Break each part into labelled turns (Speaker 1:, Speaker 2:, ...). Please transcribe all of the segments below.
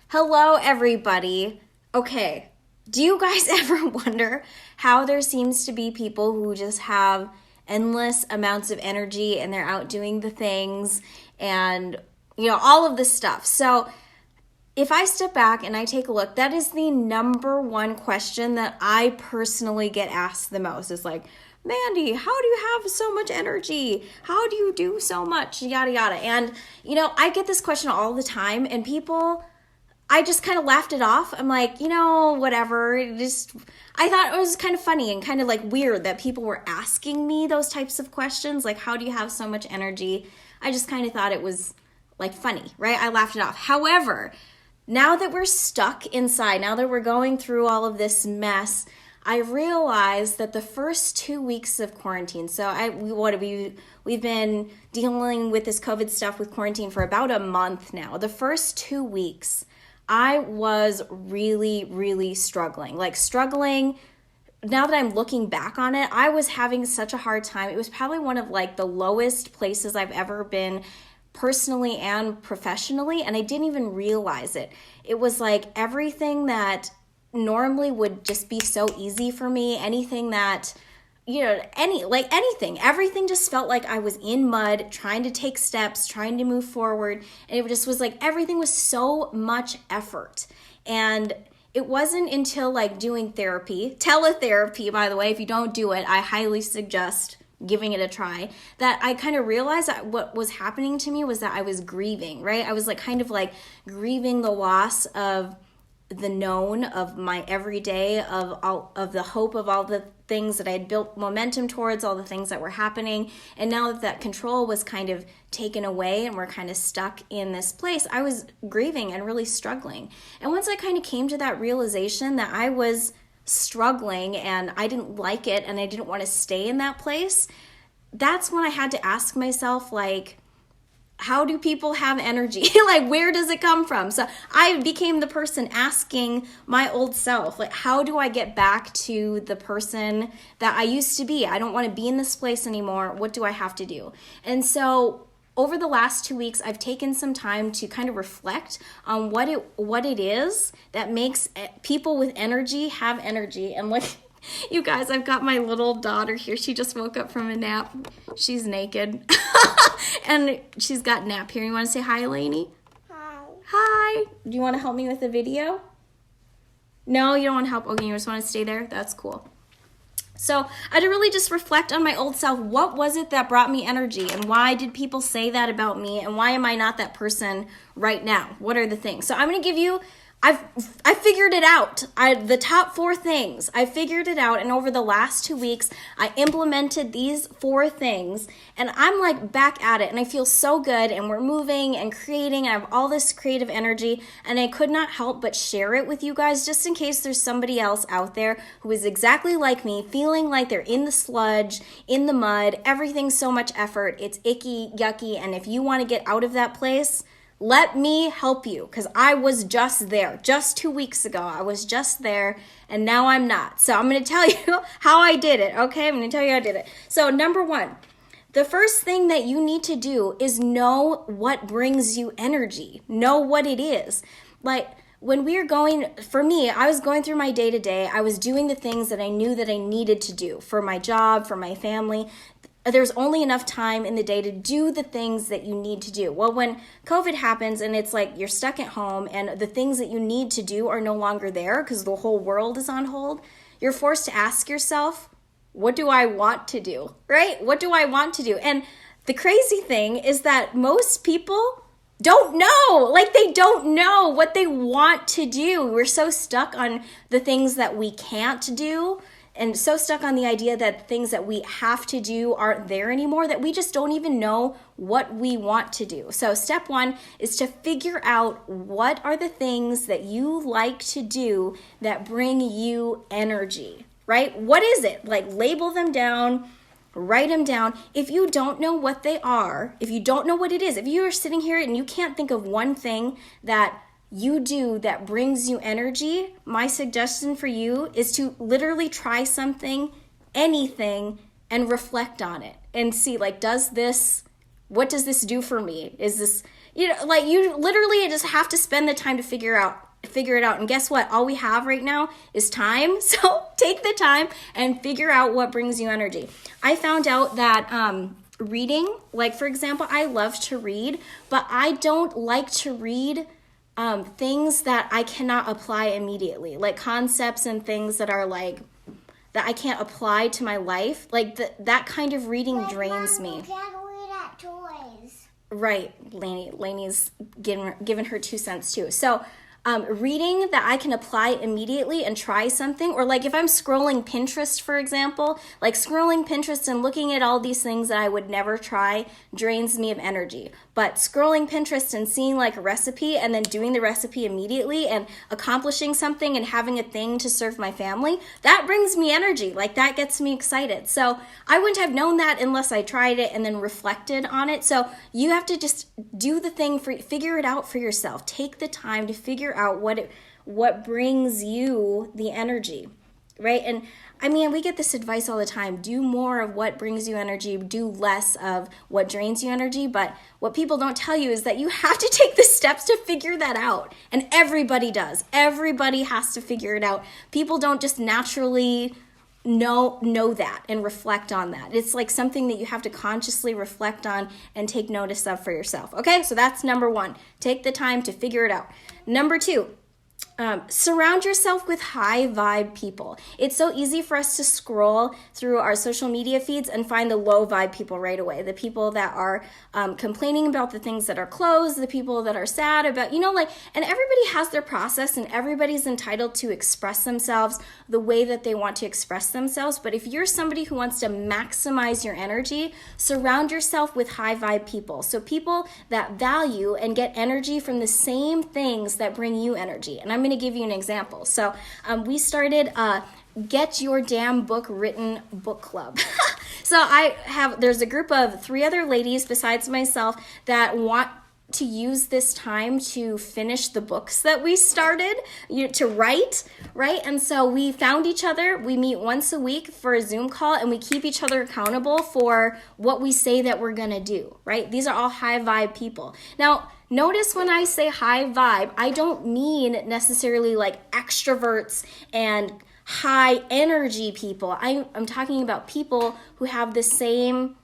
Speaker 1: Hello, everybody. Okay, do you guys ever wonder how there seems to be people who just have endless amounts of energy and they're out doing the things and, all of this stuff? So if I step back and I take a look, that is the number one question that I personally get asked the most. It's like, Mandy, how do you have so much energy? How do you do so much? Yada, yada. And, I get this question all the time, and I just kind of laughed it off. I'm like, whatever. I thought it was kind of funny and kind of like weird that people were asking me those types of questions. Like, how do you have so much energy? I just kind of thought it was like funny, right? I laughed it off. However, now that we're stuck inside, now that we're going through all of this mess, I realized that the first 2 weeks of quarantine, so we've been dealing with this COVID stuff with quarantine for about a month now. The first 2 weeks, I was really, really struggling. Now that I'm looking back on it, I was having such a hard time. It was probably one of the lowest places I've ever been personally and professionally, and I didn't even realize it. It was like everything that normally would just be so easy for me, anything that anything, everything just felt like I was in mud, trying to take steps, trying to move forward. And it just was like, everything was so much effort. And it wasn't until doing therapy, teletherapy, by the way, if you don't do it, I highly suggest giving it a try, that I kind of realized that what was happening to me was that I was grieving, right? I was grieving the loss of the known, of my everyday, of the hope of all the things that I had built momentum towards, all the things that were happening. And now that control was kind of taken away and we're kind of stuck in this place, I was grieving and really struggling. And once I kind of came to that realization that I was struggling and I didn't like it and I didn't want to stay in that place, that's when I had to ask myself, how do people have energy? Where does it come from? So I became the person asking my old self, how do I get back to the person that I used to be? I don't want to be in this place anymore. What do I have to do? And so over the last 2 weeks, I've taken some time to kind of reflect on what it is that makes people with energy have energy. And you guys, I've got my little daughter here. She just woke up from a nap. She's naked. And she's got nap here. You want to say hi, Lainey?
Speaker 2: Hi.
Speaker 1: Hi. Do you want to help me with the video? No, you don't want to help? Okay, you just want to stay there? That's cool. So I had to really just reflect on my old self. What was it that brought me energy? And why did people say that about me? And why am I not that person right now? What are the things? So I'm going to give you... I figured it out. The top 4 things, I figured it out. And over the last 2 weeks, I implemented these 4 things. And I'm back at it. And I feel so good. And we're moving and creating. And I have all this creative energy. And I could not help but share it with you guys, just in case there's somebody else out there who is exactly like me, feeling like they're in the sludge, in the mud. Everything's so much effort. It's icky, yucky. And if you want to get out of that place, let me help you, because I was just there. Just 2 weeks ago, I was just there, and now I'm not. So I'm going to tell you how I did it, okay? I'm going to tell you how I did it. So number 1, the first thing that you need to do is know what brings you energy. Know what it is. When for me, I was going through my day-to-day. I was doing the things that I knew that I needed to do for my job, for my family. There's only enough time in the day to do the things that you need to do. Well, when COVID happens and it's you're stuck at home and the things that you need to do are no longer there because the whole world is on hold, you're forced to ask yourself, what do I want to do, right? What do I want to do? And the crazy thing is that most people don't know. They don't know what they want to do. We're so stuck on the things that we can't do, and so stuck on the idea that things that we have to do aren't there anymore, that we just don't even know what we want to do. So step 1 is to figure out what are the things that you like to do that bring you energy, right? What is it? Label them down, write them down. If you don't know what they are, if you don't know what it is, if you are sitting here and you can't think of one thing that you do that brings you energy, my suggestion for you is to literally try something, anything, and reflect on it and see, does this what does this do for me? Is this, like you literally just have to spend the time to figure it out. And guess what? All we have right now is time. So take the time and figure out what brings you energy. I found out that reading, like for example, I love to read, but I don't like to read things that I cannot apply immediately, like concepts and things that are like that I can't apply to my life. Like that kind of reading drains me.
Speaker 2: You can't read at toys.
Speaker 1: Right, Lainey's giving her 2 cents too. So reading that I can apply immediately and try something, or like if I'm scrolling Pinterest, for example, like scrolling Pinterest and looking at all these things that I would never try drains me of energy. But scrolling Pinterest and seeing like a recipe and then doing the recipe immediately and accomplishing something and having a thing to serve my family, that brings me energy. Like that gets me excited. So I wouldn't have known that unless I tried it and then reflected on it. So you have to just do the thing, figure it out for yourself. Take the time to figure out what brings you the energy, right? And I mean, we get this advice all the time. Do more of what brings you energy, do less of what drains you energy. But what people don't tell you is that you have to take the steps to figure that out. And everybody does. Everybody has to figure it out. People don't just naturally know that and reflect on that. It's like something that you have to consciously reflect on and take notice of for yourself. Okay, so that's number 1. Take the time to figure it out. Number 2, surround yourself with high vibe people. It's so easy for us to scroll through our social media feeds and find the low vibe people right away. The people that are complaining about the things that are closed, the people that are sad about, and everybody has their process and everybody's entitled to express themselves the way that they want to express themselves. But if you're somebody who wants to maximize your energy, surround yourself with high vibe people. So people that value and get energy from the same things that bring you energy. And I'm going to give you an example. So we started Get Your Damn Book Written book club. So there's a group of 3 other ladies besides myself that want to use this time to finish the books that we started, to write, right? And so we found each other. We meet once a week for a Zoom call, and we keep each other accountable for what we say that we're going to do, right? These are all high vibe people. Now, notice when I say high vibe, I don't mean necessarily like extroverts and high energy people. I'm talking about people who have the same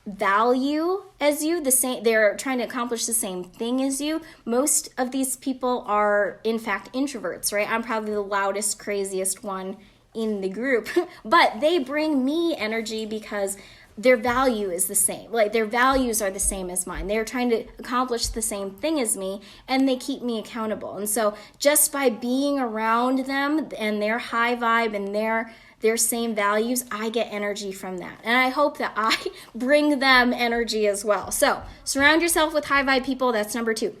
Speaker 1: value as you, they're trying to accomplish the same thing as you. Most of these people are in fact introverts, right? I'm probably the loudest, craziest one in the group, but they bring me energy because their value is the same. Like their values are the same as mine. They're trying to accomplish the same thing as me, and they keep me accountable. And so just by being around them and their high vibe and their same values, I get energy from that. And I hope that I bring them energy as well. So surround yourself with high vibe people. That's number 2.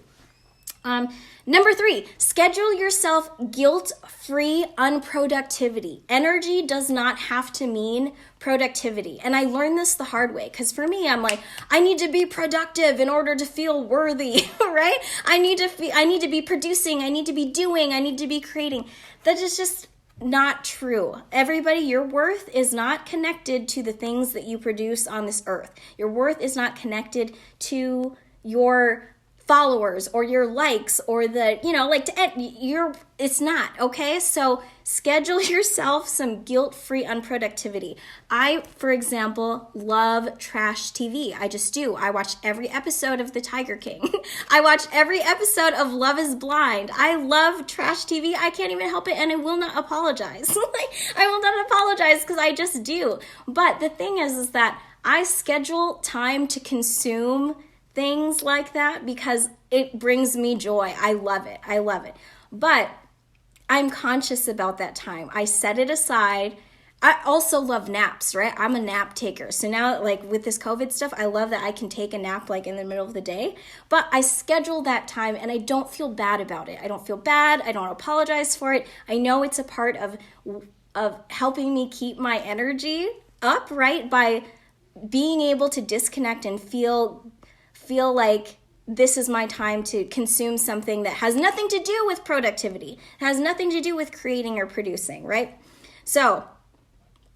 Speaker 1: Number 3, schedule yourself guilt-free unproductivity. Energy does not have to mean productivity. And I learned this the hard way, because for me, I'm like, I need to be productive in order to feel worthy, right? I need to be producing, I need to be doing, I need to be creating. That is just not true. Everybody, your worth is not connected to the things that you produce on this earth. Your worth is not connected to your followers or your likes or it's not, okay? So schedule yourself some guilt-free unproductivity. I, for example, love trash TV. I just do. I watch every episode of The Tiger King. I watch every episode of Love is Blind. I love trash TV. I can't even help it, and I will not apologize. I will not apologize because I just do. But the thing is that I schedule time to consume things like that because it brings me joy. I love it. I love it. But I'm conscious about that time. I set it aside. I also love naps, right? I'm a nap taker. So now, like with this COVID stuff, I love that I can take a nap like in the middle of the day. But I schedule that time and I don't feel bad about it. I don't feel bad. I don't apologize for it. I know it's a part of helping me keep my energy up, right? By being able to disconnect and feel like this is my time to consume something that has nothing to do with productivity. It has nothing to do with creating or producing, right? So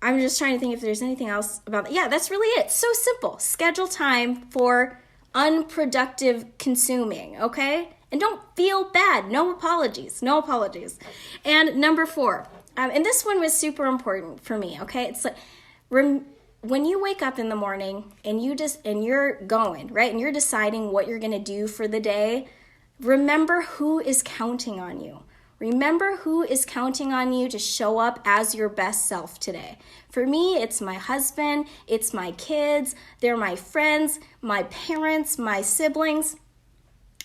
Speaker 1: I'm just trying to think if there's anything else about that. Yeah, that's really it. So simple. Schedule time for unproductive consuming, okay? And don't feel bad. No apologies. No apologies. And number 4, and this one was super important for me, okay? It's like, when you wake up in the morning and you're going, right? And you're deciding what you're going to do for the day, remember who is counting on you. Remember who is counting on you to show up as your best self today. For me, it's my husband, it's my kids, they're my friends, my parents, my siblings.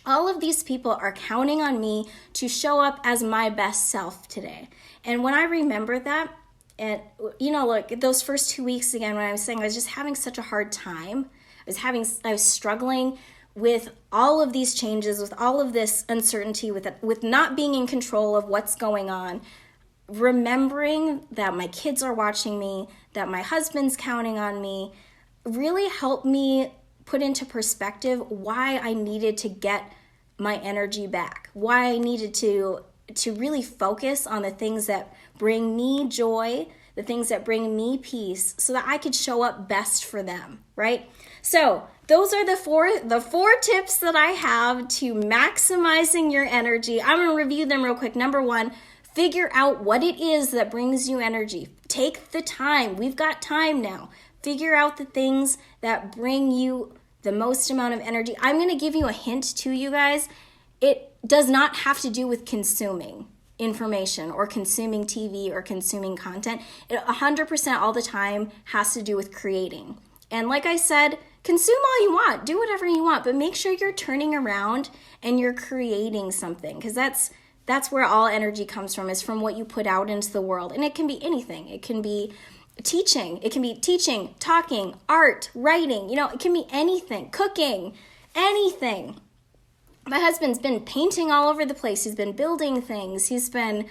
Speaker 1: All of these people are counting on me to show up as my best self today. And when I remember that, and look, those first 2 weeks again, when I was saying I was just having such a hard time, I was struggling with all of these changes, with all of this uncertainty, with not being in control of what's going on, remembering that my kids are watching me, that my husband's counting on me, really helped me put into perspective why I needed to get my energy back, why I needed to really focus on the things that bring me joy, the things that bring me peace, so that I could show up best for them, right? So those are the four tips that I have to maximizing your energy. I'm going to review them real quick. Number 1, figure out what it is that brings you energy. Take the time. We've got time now. Figure out the things that bring you the most amount of energy. I'm going to give you a hint too, you guys. It does not have to do with consuming information or consuming TV or consuming content. It 100% all the time has to do with creating. And like I said, consume all you want, do whatever you want, but make sure you're turning around and you're creating something, because that's where all energy comes from, is from what you put out into the world. And it can be anything. It can be teaching, talking, art, writing, it can be anything, cooking, anything. My husband's been painting all over the place. He's been building things. He's been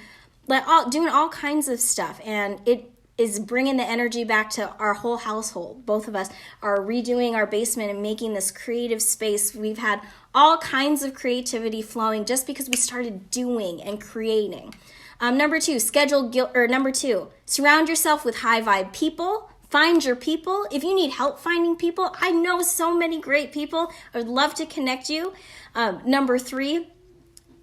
Speaker 1: doing all kinds of stuff, and it is bringing the energy back to our whole household. Both of us are redoing our basement and making this creative space. We've had all kinds of creativity flowing just because we started doing and creating. Number 2, surround yourself with high vibe people. Find your people. If you need help finding people, I know so many great people. I would love to connect you. Number 3,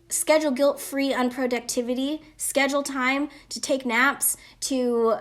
Speaker 1: schedule guilt-free unproductivity. Schedule time to take naps, to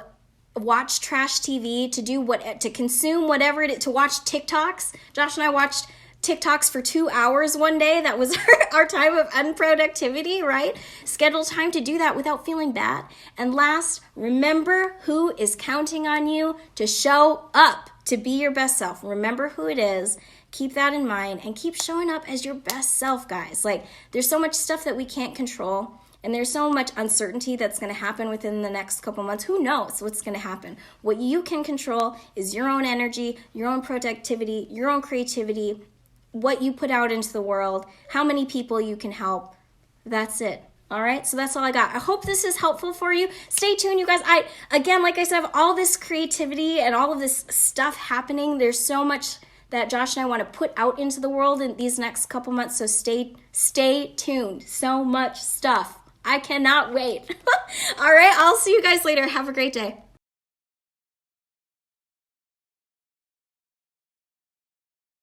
Speaker 1: watch trash TV, to consume whatever it is, to watch TikToks. Josh and I watched TikToks for 2 hours one day. That was our time of unproductivity, right? Schedule time to do that without feeling bad. And last, remember who is counting on you to show up, to be your best self. Remember who it is. Keep that in mind and keep showing up as your best self, guys. There's so much stuff that we can't control. And there's so much uncertainty that's going to happen within the next couple months. Who knows what's going to happen? What you can control is your own energy, your own productivity, your own creativity, what you put out into the world, how many people you can help. That's it. All right, so that's all I got. I hope this is helpful for you. Stay tuned, you guys. Again, like I said, all this creativity and all of this stuff happening. There's so much that Josh and I want to put out into the world in these next couple months. So stay tuned. So much stuff. I cannot wait. All right, I'll see you guys later. Have a great day.